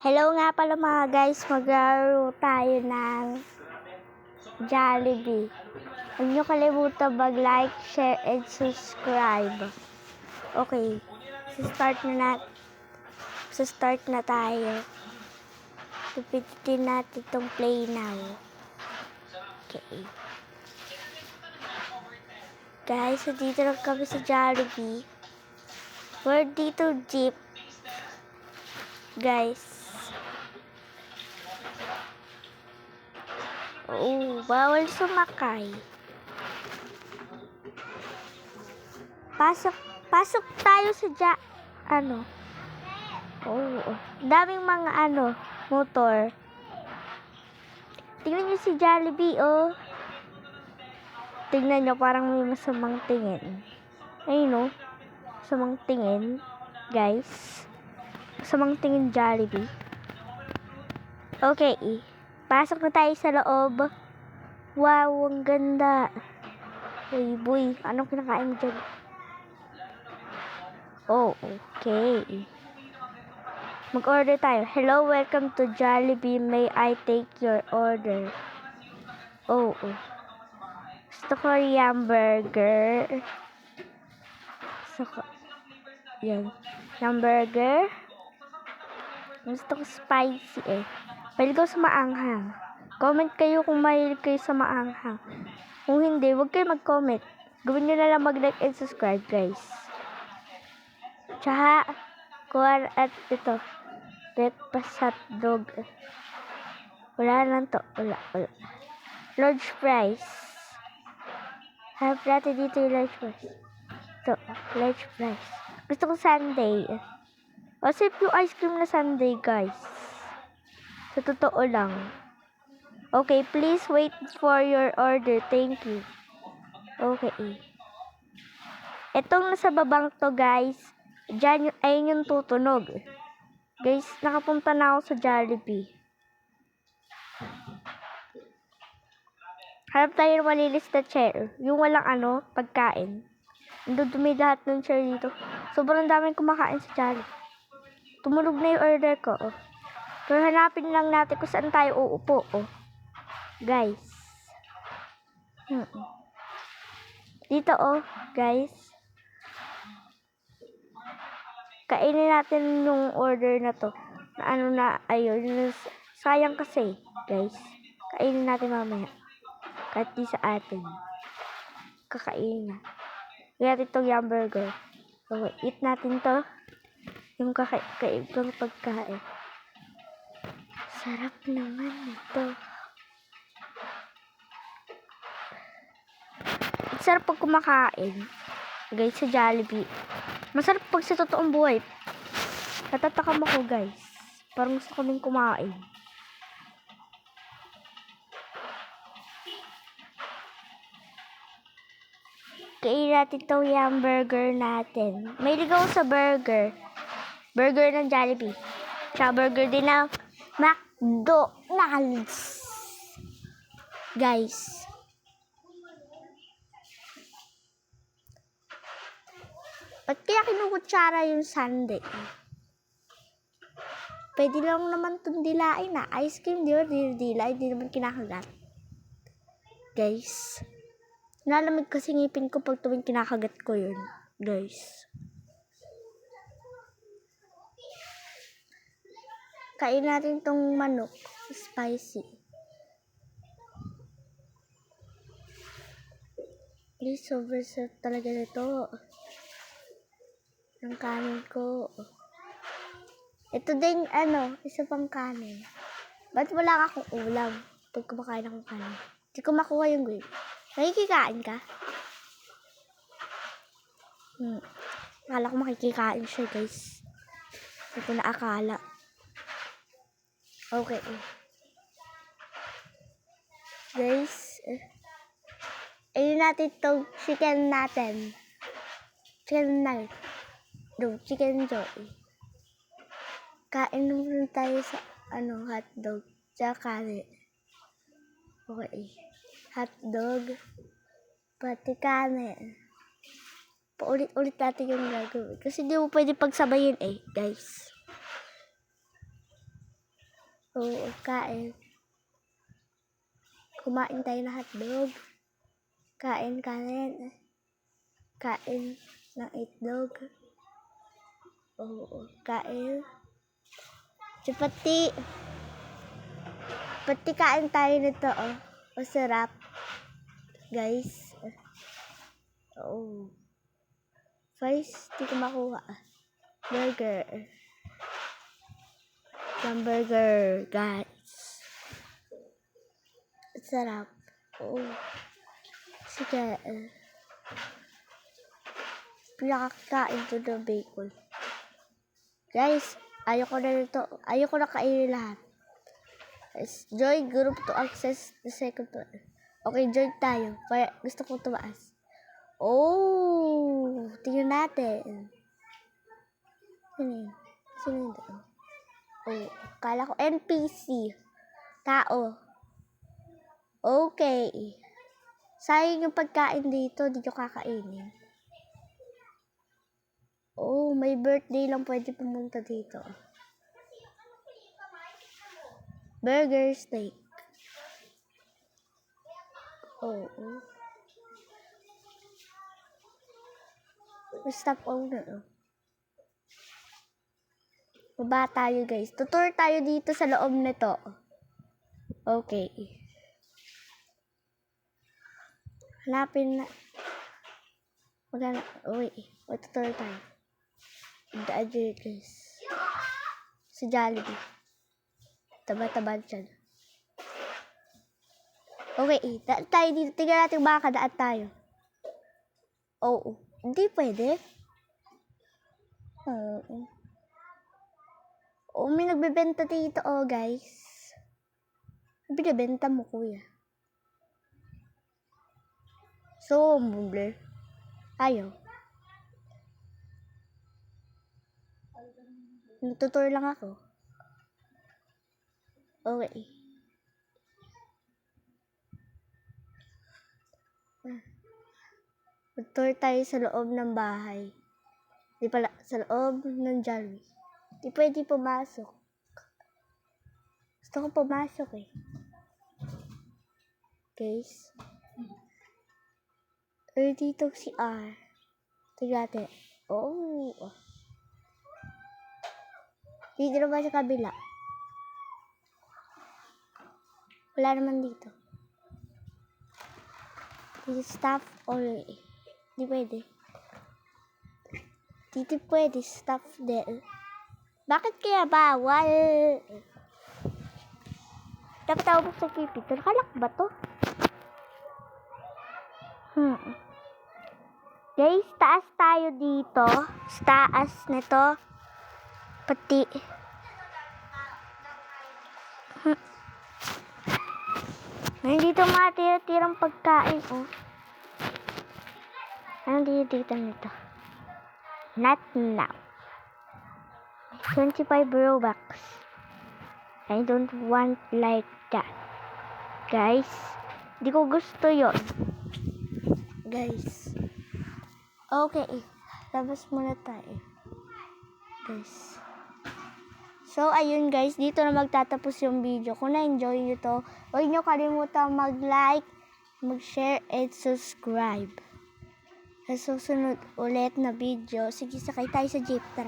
Hello nga pala mga guys, maglaro tayo ng Jollibee. Huwag nyo kalimutan mag-like, share, and subscribe. Okay, start na tayo. Pipitin natin itong play now. Okay. Guys, dito lang kami sa Jollibee. We're dito jeep. Guys. Oo, bawal sumakay. Pasok tayo sa daming mga motor. Tingnan niyo si Jollibee, oh. Tingnan niyo, parang may masamang tingin. Ayun, oh. Masamang tingin, guys. Masamang tingin Jollibee. Okay, pasok na tayo sa loob. Wow, ang ganda. Uy, boy, anong kinakain mo dyan? Oh, okay. Mag-order tayo. Hello, welcome to Jollibee. May I take your order? Oh. Gusto ko yung burger. Yan. Yung burger. Gusto ko spicy eh. Mahilig ko sa maanghang. Comment kayo kung mahilig kayo sa maanghang. Kung hindi, huwag kayo mag-comment. Gawin nyo na lang mag-like and subscribe, guys. Tsaka, kuha at ito. Breakfast hotdog. Wala lang to. Wala. Large fries. Harap natin dito yung large fries. Ito, large fries. Gusto ko sundae. O, sip yung ice cream na sundae, guys. Sa totoo lang. Okay, please wait for your order. Thank you. Okay. Itong nasa babang to, guys. Diyan, ayun yung tutunog. Guys, nakapunta na ako sa Jollibee. Harap tayo ng malinis na chair. Yung walang pagkain. Dumi lahat ng chair dito. Sobrang daming kumakain sa Jollibee. Tumunog na yung order ko, oh. Pero hanapin lang natin kung saan tayo uupo, oh. Guys. Dito, oh, guys. Kainin natin yung order na to. Ayun. Sayang kasi, guys. Kainin natin mamaya. Kahit di sa atin. Kakainin na. Kaya itong yung burger. So, eat natin to. Yung kakaibang pagkain. Sarap naman ito. Sarap pag kumakain. Guys, sa Jollibee. Masarap pag sa totoong buhay. Natatakam ako, guys. Parang gusto kaming kumain. Kainin natin itong yung burger natin. May ligaw sa burger. Burger ng Jollibee. Tsaka burger din ng McDonald's. Guys. Ba't kaya kinukutsara yung sundae? Pwede lang naman itong dilain na. Ice cream, di ba? Dilay, di naman kinakagat. Guys. Nalamig kasi ngipin ko pag tuwing kinakagat ko yun. Guys. Kain natin tong manok. Spicy. Please, sobrang sarap talaga nito. Ang kanin ko. Ito din, isa pang kanin. Ba't wala akong ulam pag kumakain akong kanin? Hindi ko makuha yung grade. Nakikikain ka? Akala ko makikikain siya, guys. Hindi ko naakala. Okay. Guys, ayun natin itong chicken natin. Chicken nugget. Chicken joy. Kain naman tayo sa hotdog. Tsaka kanin. Okay. Hotdog. Pati kanin. Paulit-ulit natin yung gagawin. Kasi di mo pwede pagsabayin guys. Oo, kain. Kumain tayo ng hotdog. Kain kanin. Kain ng itlog. Oo, kain. Chapati. Pati kain tayo nito, oh. Masarap. Guys. Oo. Fries, di ko makuha. Burger. Hamburger, guys. Sarap. Oo. Sige. Pinakakain to ng bacon. Guys, ayoko na nito. Ayoko na kainin lahat. Join group to access the second one. Okay, join tayo. Gusto ko tumaas. Oh, tingnan natin. Sino yun? Oh, kala ko NPC. Tao. Okay. Sayang yung pagkain dito. Di ko kakainin. Oh, may birthday lang pwede pumunta dito. Burger steak. Oh. Stop owner. Baba tayo, guys. Tutur tayo dito sa loob nito. Okay. Hanapin na. Magana. Uy. Tutur tayo. The address. Sa Jollibee. Taba-taba dyan. Okay. Daan tayo dito. Tingnan natin baka daan tayo. Oo. Hindi pwede. Oo. Oh, may nagbebenta dito, oh, guys. Binibenta mo, kuya. So, bumble. Ayaw. Nagtutur lang ako. Okay. Nagtutur tayo sa loob ng bahay. Di pala, sa loob ng Jollibee. Di pwede pumasok. Gusto ko pumasok eh. Guys. Dito si R. Tignan natin. Oh. Dito naman sa kabila. Wala naman dito. Dito staff only. Di pwede. Dito pwede staff din. Bakit kaya bawal? Dapat ako sa kipito. Nakalak ba to? Guys, taas tayo dito. Taas nito. Pati. Nandito matira-tirang pagkain, oh. Ano dito nito? Not now. 25 Robux. I don't want like that. Guys, di ko gusto yon. Guys. Okay. Labas muna tayo. Guys. So, ayun guys. Dito na magtatapos yung video. Kung na-enjoy nyo to, huwag nyo kalimutan mag-like, mag-share, and subscribe. Sa susunod ulit na video. Sige, sakay tayo sa jeep. Tara.